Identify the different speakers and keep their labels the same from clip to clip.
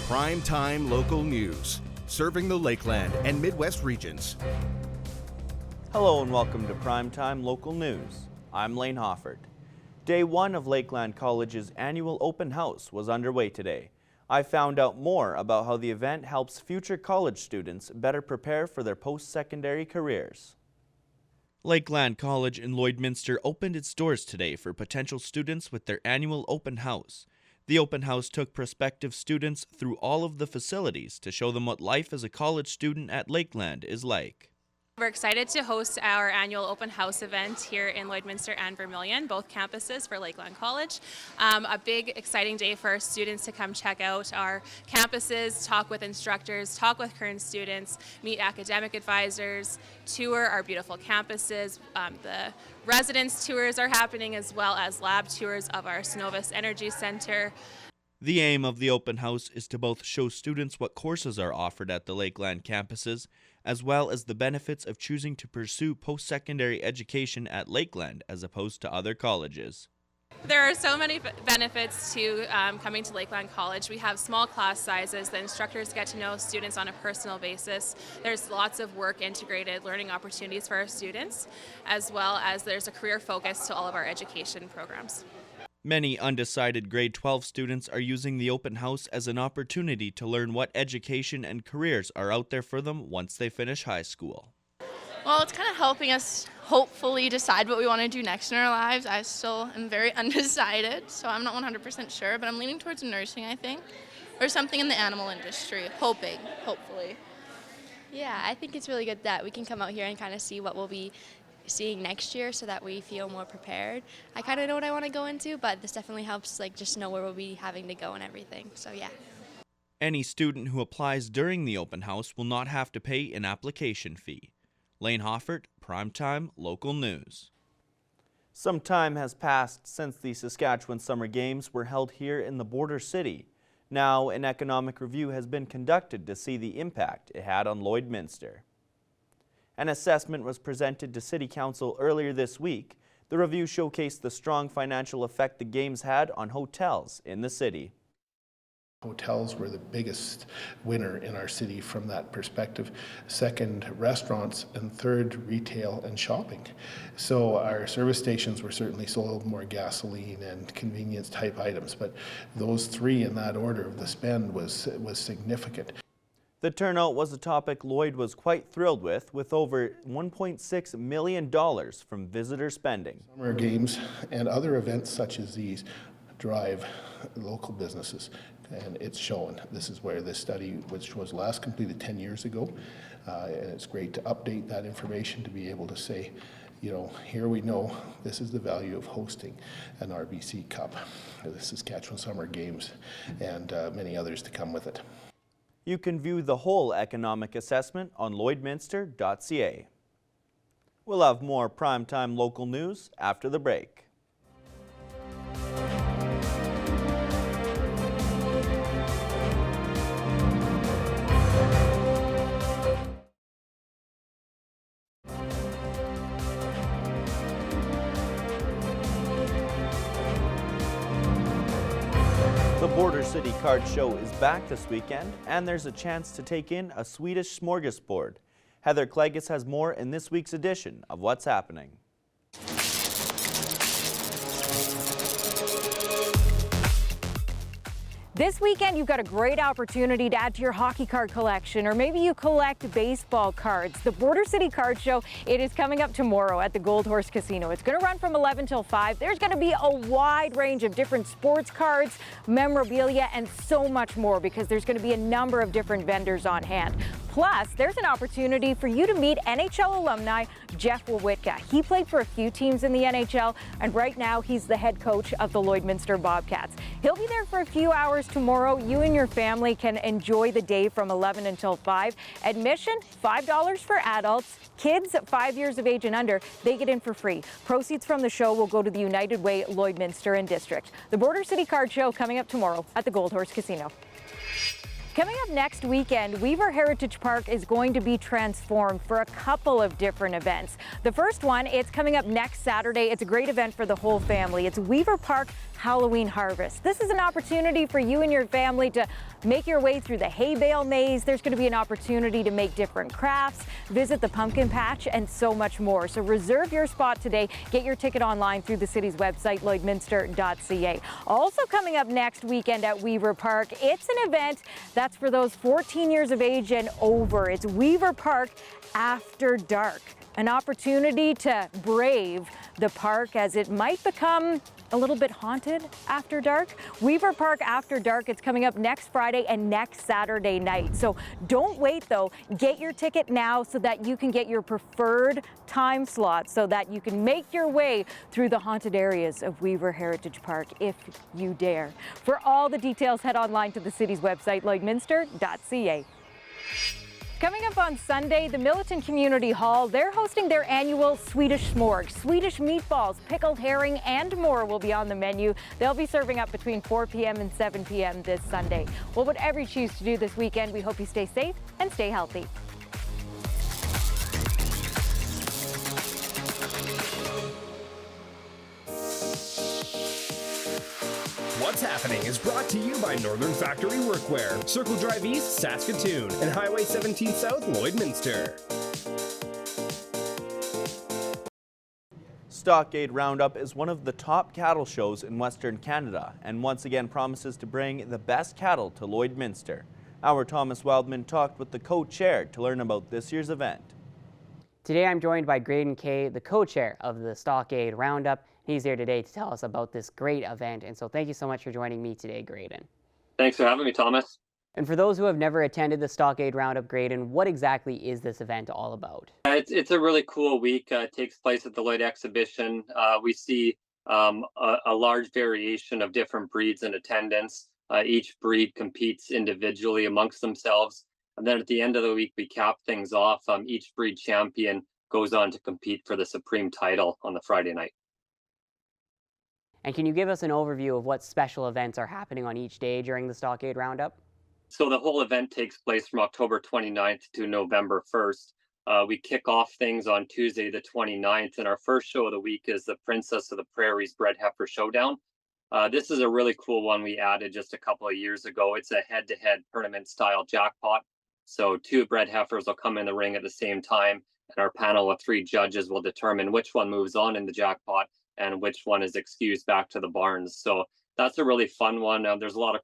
Speaker 1: Primetime local news, serving the Lakeland and Midwest regions.
Speaker 2: Hello and welcome to Primetime Local News. I'm Lane Hoffert. Day one of Lakeland College's annual open house was underway today. I found out more about how the event helps future college students better prepare for their post-secondary careers. Lakeland College in Lloydminster opened its doors today for potential students with their annual open house. The open house took prospective students through all of the facilities to show them what life as a college student at Lakeland is like.
Speaker 3: We're excited to host our annual open house event here in Lloydminster and Vermilion, both campuses for Lakeland College. A big, exciting day for our students to come check out our campuses, talk with instructors, talk with current students, meet academic advisors, tour our beautiful campuses. The residence tours are happening, as well as lab tours of our Synovus Energy Center.
Speaker 2: The aim of the open house is to both show students what courses are offered at the Lakeland campuses, as well as the benefits of choosing to pursue post-secondary education at Lakeland as opposed to other colleges.
Speaker 3: There are so many benefits to coming to Lakeland College. We have small class sizes. The instructors get to know students on a personal basis. There's lots of work integrated learning opportunities for our students, as well as there's a career focus to all of our education programs.
Speaker 2: Many undecided grade 12 students are using the open house as an opportunity to learn what education and careers are out there for them once they finish high school.
Speaker 4: Well, it's kind of helping us hopefully decide what we want to do next in our lives. I still am very undecided, so I'm not 100% sure, but I'm leaning towards nursing, I think, or something in the animal industry, hopefully.
Speaker 5: Yeah, I think it's really good that we can come out here and kind of see what we'll be seeing next year so that we feel more prepared. I kind of know what I want to go into, but this definitely helps just know where we'll be having to go and everything. So yeah.
Speaker 2: Any student who applies during the open house will not have to pay an application fee. Lane Hoffert, Primetime Local News. Some time has passed since the Saskatchewan Summer Games were held here in the border city. Now, an economic review has been conducted to see the impact it had on Lloydminster. An assessment was presented to City Council earlier this week. The review showcased the strong financial effect the Games had on hotels in the city.
Speaker 6: Hotels were the biggest winner in our city from that perspective. Second, restaurants, and third, retail and shopping. So our service stations were certainly sold more gasoline and convenience type items, but those three in that order of the spend was significant.
Speaker 2: The turnout was a topic Lloyd was quite thrilled with over $1.6 million from visitor spending.
Speaker 6: Summer Games and other events such as these drive local businesses, and it's shown. This is where this study, which was last completed 10 years ago, and it's great to update that information to be able to say, you know, here we know this is the value of hosting an RBC Cup, the Saskatchewan Summer Games, and many others to come with it.
Speaker 2: You can view the whole economic assessment on lloydminster.ca. We'll have more Primetime Local News after the break. The Border City Card Show is back this weekend, and there's a chance to take in a Swedish smorgasbord. Heather Klegus has more in this week's edition of What's Happening.
Speaker 7: This weekend, you've got a great opportunity to add to your hockey card collection, or maybe you collect baseball cards. The Border City Card Show, it is coming up tomorrow at the Gold Horse Casino. It's going to run from 11 till 5. There's going to be a wide range of different sports cards, memorabilia, and so much more because there's going to be a number of different vendors on hand. Plus, there's an opportunity for you to meet NHL alumni Jeff Wawitka. He played for a few teams in the NHL, and right now he's the head coach of the Lloydminster Bobcats. He'll be there for a few hours tomorrow. You and your family can enjoy the day from 11 until 5. Admission, $5 for adults. Kids 5 years of age and under, they get in for free. Proceeds from the show will go to the United Way Lloydminster and District. The Border City Card Show coming up tomorrow at the Gold Horse Casino. Coming up next weekend, Weaver Heritage Park is going to be transformed for a couple of different events. The first one, it's coming up next Saturday. It's a great event for the whole family. It's Weaver Park Halloween harvest. This is an opportunity for you and your family to make your way through the hay bale maze. There's going to be an opportunity to make different crafts, visit the pumpkin patch, and so much more. So reserve your spot today. Get your ticket online through the city's website, lloydminster.ca. Also coming up next weekend at Weaver Park, it's an event that's for those 14 years of age and over. It's Weaver Park After Dark, an opportunity to brave the park as it might become a little bit haunted after dark. Weaver Park After Dark, it's coming up next Friday and next Saturday night. So don't wait though, get your ticket now so that you can get your preferred time slot so that you can make your way through the haunted areas of Weaver Heritage Park if you dare. For all the details, head online to the city's website, lloydminster.ca. Coming up on Sunday, the Milton Community Hall, they're hosting their annual Swedish S'morg. Swedish meatballs, pickled herring, and more will be on the menu. They'll be serving up between 4 p.m. and 7 p.m. this Sunday. Well, whatever you choose to do this weekend, we hope you stay safe and stay healthy.
Speaker 8: What's Happening is brought to you by Northern Factory Workwear, Circle Drive East, Saskatoon, and Highway 17 South, Lloydminster.
Speaker 2: Stockade Roundup is one of the top cattle shows in Western Canada and once again promises to bring the best cattle to Lloydminster. Our Thomas Wildman talked with the co-chair to learn about this year's event.
Speaker 9: Today I'm joined by Graydon Kay, the co-chair of the Stockade Roundup. He's here today to tell us about this great event, and so thank you so much for joining me today, Graydon.
Speaker 10: Thanks for having me, Thomas.
Speaker 9: And for those who have never attended the Stockade Roundup, Graydon, what exactly is this event all about?
Speaker 10: It's a really cool week. It takes place at the Lloyd exhibition. We see a large variation of different breeds in attendance. Each breed competes individually amongst themselves. And then at the end of the week, we cap things off. Each breed champion goes on to compete for the Supreme title on the Friday night.
Speaker 9: And can you give us an overview of what special events are happening on each day during the Stockade Roundup?
Speaker 10: So the whole event takes place from October 29th to November 1st. We kick off things on Tuesday the 29th, and our first show of the week is the Princess of the Prairies Bred Heifer Showdown. This is a really cool one we added just a couple of years ago. It's a head-to-head tournament-style jackpot. So 2 bred heifers will come in the ring at the same time, and our panel of 3 judges will determine which one moves on in the jackpot and which one is excused back to the barns. So that's a really fun one. There's a lot of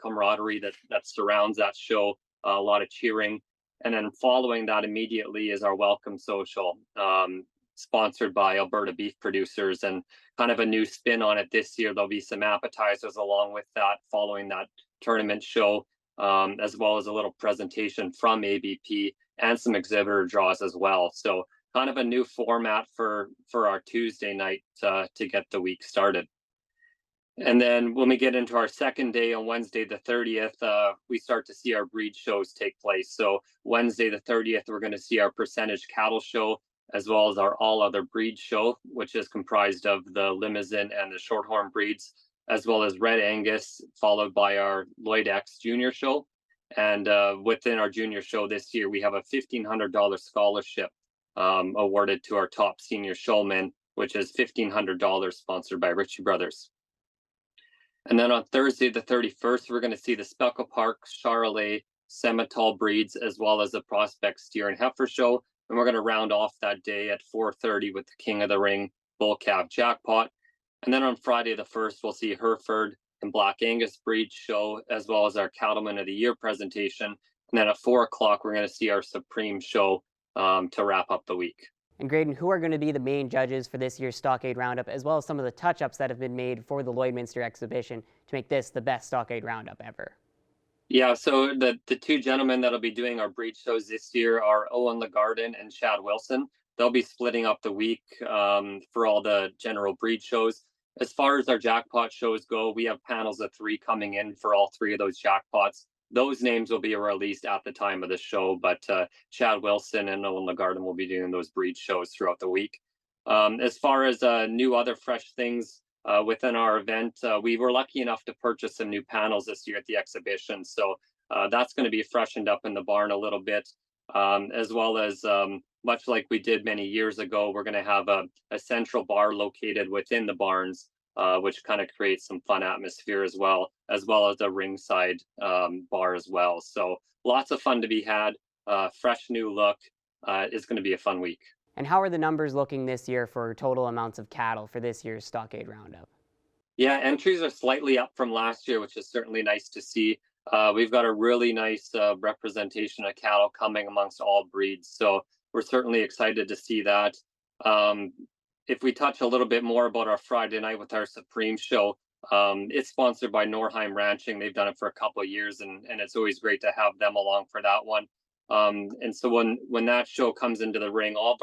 Speaker 10: camaraderie that surrounds that show, a lot of cheering. And then following that immediately is our welcome social, sponsored by Alberta beef producers, and kind of a new spin on it this year. There'll be some appetizers along with that following that tournament show, as well as a little presentation from ABP and some exhibitor draws as well. So kind of a new format for our Tuesday night to get the week started. And then when we get into our second day on Wednesday the 30th, we start to see our breed shows take place. So Wednesday the 30th, we're going to see our percentage cattle show, as well as our all other breed show, which is comprised of the Limousin and the Shorthorn breeds, as well as Red Angus, followed by our Lloyd X Junior show. And within our junior show this year, we have a $1,500 scholarship awarded to our top senior showman, which is $1,500 sponsored by Ritchie Brothers. And then on Thursday, the 31st, we're going to see the Speckle Park, Charolais, Semitol breeds, as well as the Prospect Steer and Heifer show. And we're going to round off that day at 4:30 with the King of the Ring Bull Calf Jackpot. And then on Friday, the 1st, we'll see Hereford and Black Angus breed show, as well as our Cattleman of the Year presentation. And then at 4 o'clock, we're going to see our Supreme show to wrap up the week.
Speaker 9: And Graydon, who are going to be the main judges for this year's Stockade Roundup, as well as some of the touch-ups that have been made for the Lloydminster exhibition to make this the best Stockade Roundup ever?
Speaker 10: Yeah, so the 2 gentlemen that'll be doing our breed shows this year are Owen Lagarden and Chad Wilson. They'll be splitting up the week for all the general breed shows. As far as our jackpot shows go, we have panels of 3 coming in for all 3 of those jackpots. Those names will be released at the time of the show, but Chad Wilson and Owen Lagarden will be doing those breed shows throughout the week. As far as new other fresh things within our event, we were lucky enough to purchase some new panels this year at the exhibition. So that's going to be freshened up in the barn a little bit, as well as much like we did many years ago, we're going to have a central bar located within the barns which kind of creates some fun atmosphere as well as a ringside bar as well. So lots of fun to be had. Fresh new look. It's going to be a fun week.
Speaker 9: And how are the numbers looking this year for total amounts of cattle for this year's Stockade Roundup?
Speaker 10: Yeah, entries are slightly up from last year, which is certainly nice to see. We've got a really nice representation of cattle coming amongst all breeds, so we're certainly excited to see that. If we touch a little bit more about our Friday night with our Supreme show, it's sponsored by Norheim Ranching. They've done it for a couple of years, and it's always great to have them along for that one. And so when that show comes into the ring, all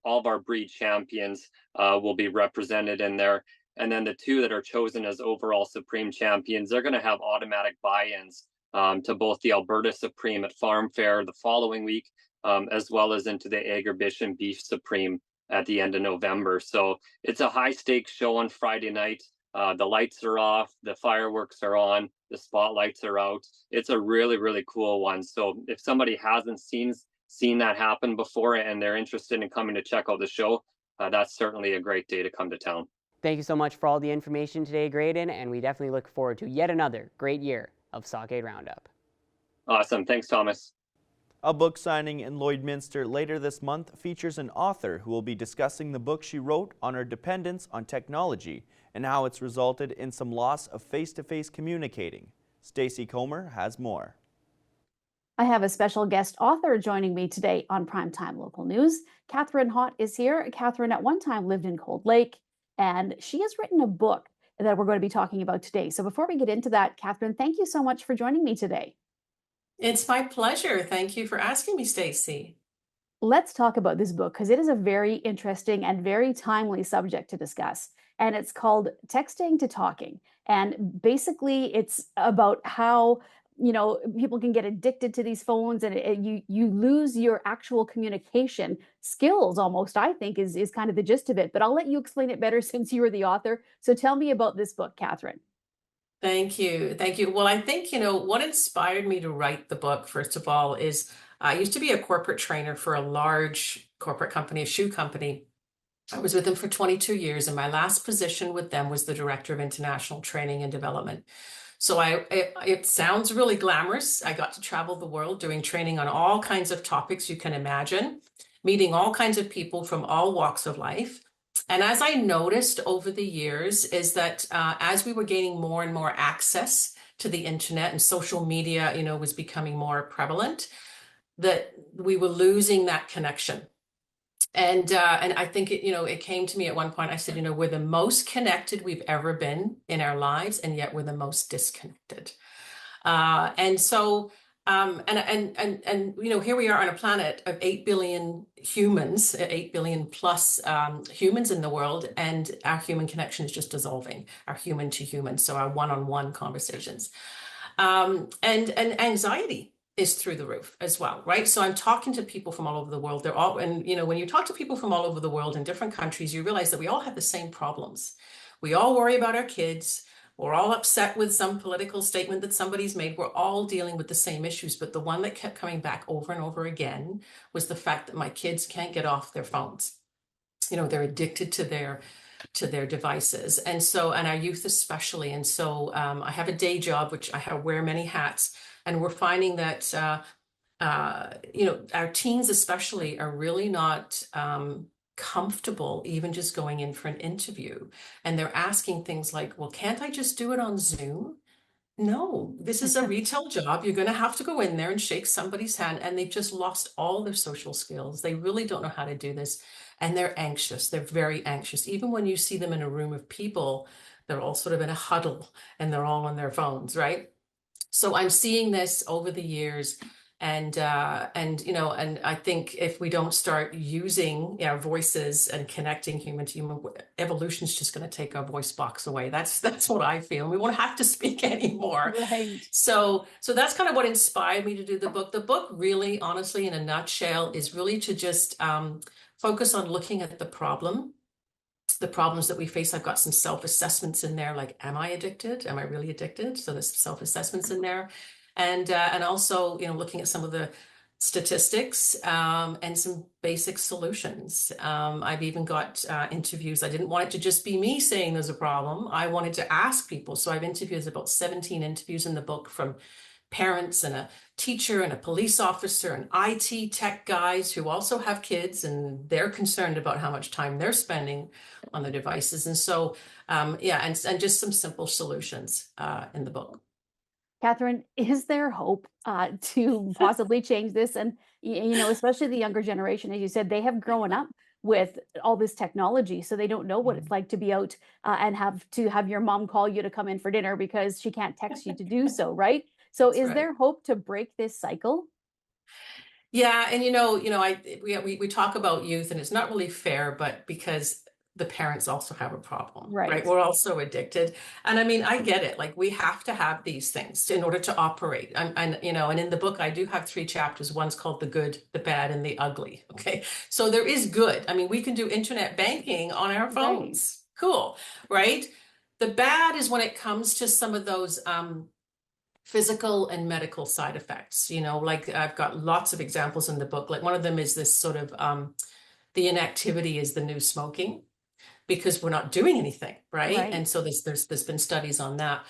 Speaker 10: of our breed champions will be represented in there. And then the two that are chosen as overall Supreme champions, they're going to have automatic buy-ins to both the Alberta Supreme at Farm Fair the following week, as well as into the Agribition Beef Supreme at the end of November. So it's a high-stakes show on Friday night. The lights are off, the fireworks are on, the spotlights are out. It's a really, really cool one. So if somebody hasn't seen that happen before and they're interested in coming to check out the show, that's certainly a great day to come to town.
Speaker 9: Thank you so much for all the information today, Graydon, and we definitely look forward to yet another great year of Stockade Roundup.
Speaker 10: Awesome. Thanks, Thomas.
Speaker 2: A book signing in Lloydminster later this month features an author who will be discussing the book she wrote on her dependence on technology and how it's resulted in some loss of face-to-face communicating. Stacey Comer has more.
Speaker 11: I have a special guest author joining me today on Primetime Local News. Catherine Hott is here. Catherine at one time lived in Cold Lake, and she has written a book that we're going to be talking about today. So before we get into that, Catherine, thank you so much for joining me today.
Speaker 12: It's my pleasure. Thank you for asking me, Stacey.
Speaker 11: Let's talk about this book because it is a very interesting and very timely subject to discuss. And it's called Texting to Talking. And basically it's about how people can get addicted to these phones and you lose your actual communication skills almost, I think is kind of the gist of it. But I'll let you explain it better since you were the author. So tell me about this book, Catherine.
Speaker 12: Thank you. Thank you. Well, I think, what inspired me to write the book, first of all, is I used to be a corporate trainer for a large corporate company, a shoe company. I was with them for 22 years, and my last position with them was the Director of International Training and Development. So it sounds really glamorous. I got to travel the world doing training on all kinds of topics you can imagine, meeting all kinds of people from all walks of life. And as I noticed over the years is that as we were gaining more and more access to the internet and social media, was becoming more prevalent, that we were losing that connection. And I think it came to me at one point. I said, we're the most connected we've ever been in our lives, and yet we're the most disconnected. And so, here we are on a planet of 8 billion humans, 8 billion plus humans in the world, and our human connection is just dissolving. Our human to human, so our one-on-one conversations, and anxiety is through the roof as well, right? So I'm talking to people from all over the world. They're all, and when you talk to people from all over the world in different countries, you realize that we all have the same problems. We all worry about our kids. We're all upset with some political statement that somebody's made. We're all dealing with the same issues. But the one that kept coming back over and over again was the fact that my kids can't get off their phones. They're addicted to their devices. And our youth especially. And so I have a day job, which I wear many hats. And we're finding that, our teens especially are really not comfortable even just going in for an interview. And they're asking things like, well, can't I just do it on Zoom? No, this is a retail job. You're going to have to go in there and shake somebody's hand. And they've just lost all their social skills. They really don't know how to do this. And they're anxious. They're very anxious. Even when you see them in a room of people, they're all sort of in a huddle and they're all on their phones, right? So I'm seeing this over the years, and I think if we don't start using our voices and connecting human to human, evolution's just going to take our voice box away. That's what I feel. We won't have to speak anymore.
Speaker 11: Right.
Speaker 12: So that's kind of what inspired me to do the book. The book really, honestly, in a nutshell, is really to just focus on looking at the problems that we face. I've got some self-assessments in there, like, am I addicted? Am I really addicted? So there's self-assessments in there. And also, looking at some of the statistics, and some basic solutions. I've even got interviews. I didn't want it to just be me saying there's a problem. I wanted to ask people. So I've interviewed about 17 interviews in the book, from parents and a teacher and a police officer and IT tech guys who also have kids, and they're concerned about how much time they're spending on the devices. And so, yeah, and just some simple solutions in the book.
Speaker 11: Catherine, is there hope to possibly change this? And, especially the younger generation, as you said, they have grown up with all this technology, so they don't know what it's like to be out and have to have your mom call you to come in for dinner because she can't text you to do so, right? So
Speaker 12: That's
Speaker 11: is
Speaker 12: right.
Speaker 11: there hope to break this cycle?
Speaker 12: Yeah, and we talk about youth, and it's not really fair, but because the parents also have a problem, right?
Speaker 11: Right.
Speaker 12: We're also addicted, and I mean, I get it. Like, we have to have these things in order to operate. And in the book, I do have 3 chapters. One's called the good, the bad, and the ugly. Okay, so there is good. I mean, we can do internet banking on our phones. Cool, right? The bad is when it comes to some of those physical and medical side effects. Like, I've got lots of examples in the book. Like, one of them is this sort of the inactivity is the new smoking, because we're not doing anything, right? And so there's been studies on that.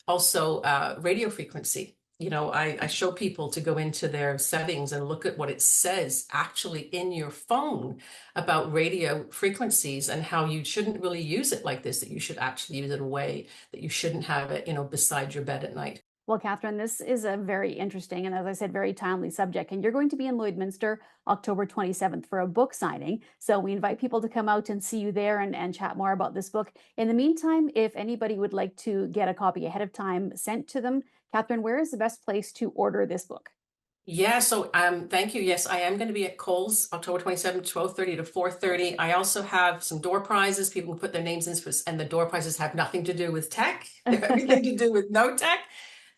Speaker 12: Also, radio frequency. I show people to go into their settings and look at what it says actually in your phone about radio frequencies, and how you shouldn't really use it like this, that you should actually use it away, that you shouldn't have it, beside your bed at night.
Speaker 11: Well, Catherine, this is a very interesting and, as I said, very timely subject. And you're going to be in Lloydminster October 27th for a book signing. So we invite people to come out and see you there and chat more about this book. In the meantime, if anybody would like to get a copy ahead of time sent to them, Catherine, where is the best place to order this book?
Speaker 12: Yeah, so thank you. Yes, I am going to be at Kohl's October 27th, 12:30 to 4:30. I also have some door prizes. People can put their names in, and the door prizes have nothing to do with tech. They have everything to do with no tech.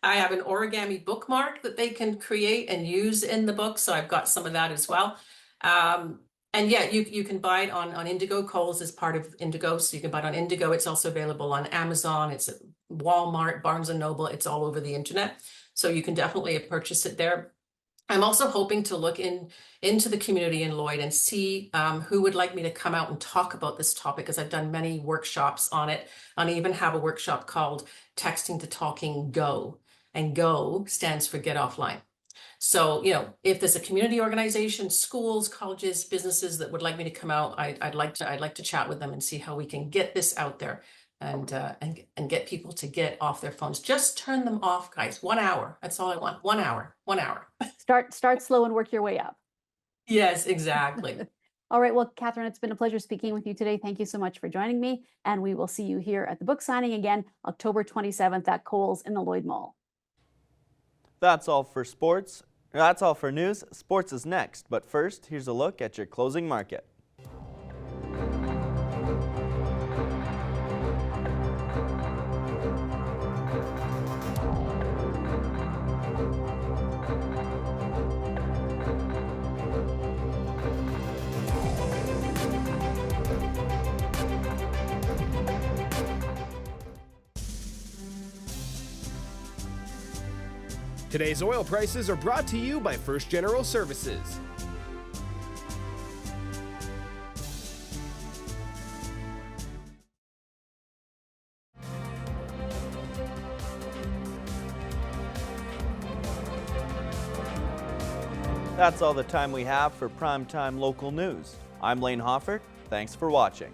Speaker 12: I have an origami bookmark that they can create and use in the book, so I've got some of that as well. And yeah, you can buy it on Indigo. Kohl's is part of Indigo, so you can buy it on Indigo. It's also available on Amazon. It's at Walmart, Barnes & Noble. It's all over the internet, so you can definitely purchase it there. I'm also hoping to look into the community in Lloyd and see who would like me to come out and talk about this topic, because I've done many workshops on it. And I even have a workshop called Texting to Talking Go, and Go stands for Get Offline. So, if there's a community organization, schools, colleges, businesses that would like me to come out, I'd like to chat with them and see how we can get this out there, and get people to get off their phones. Just turn them off, guys. 1 hour. That's all I want. 1 hour. 1 hour.
Speaker 11: Start slow and work your way up.
Speaker 12: Yes, exactly.
Speaker 11: All right. Well, Catherine, it's been a pleasure speaking with you today. Thank you so much for joining me. And we will see you here at the book signing again, October 27th at Kohl's in the Lloyd Mall.
Speaker 2: That's all for sports. That's all for news. Sports is next. But first, here's a look at your closing market.
Speaker 8: Today's oil prices are brought to you by First General Services.
Speaker 2: That's all the time we have for Primetime Local News. I'm Lane Hoffert. Thanks for watching.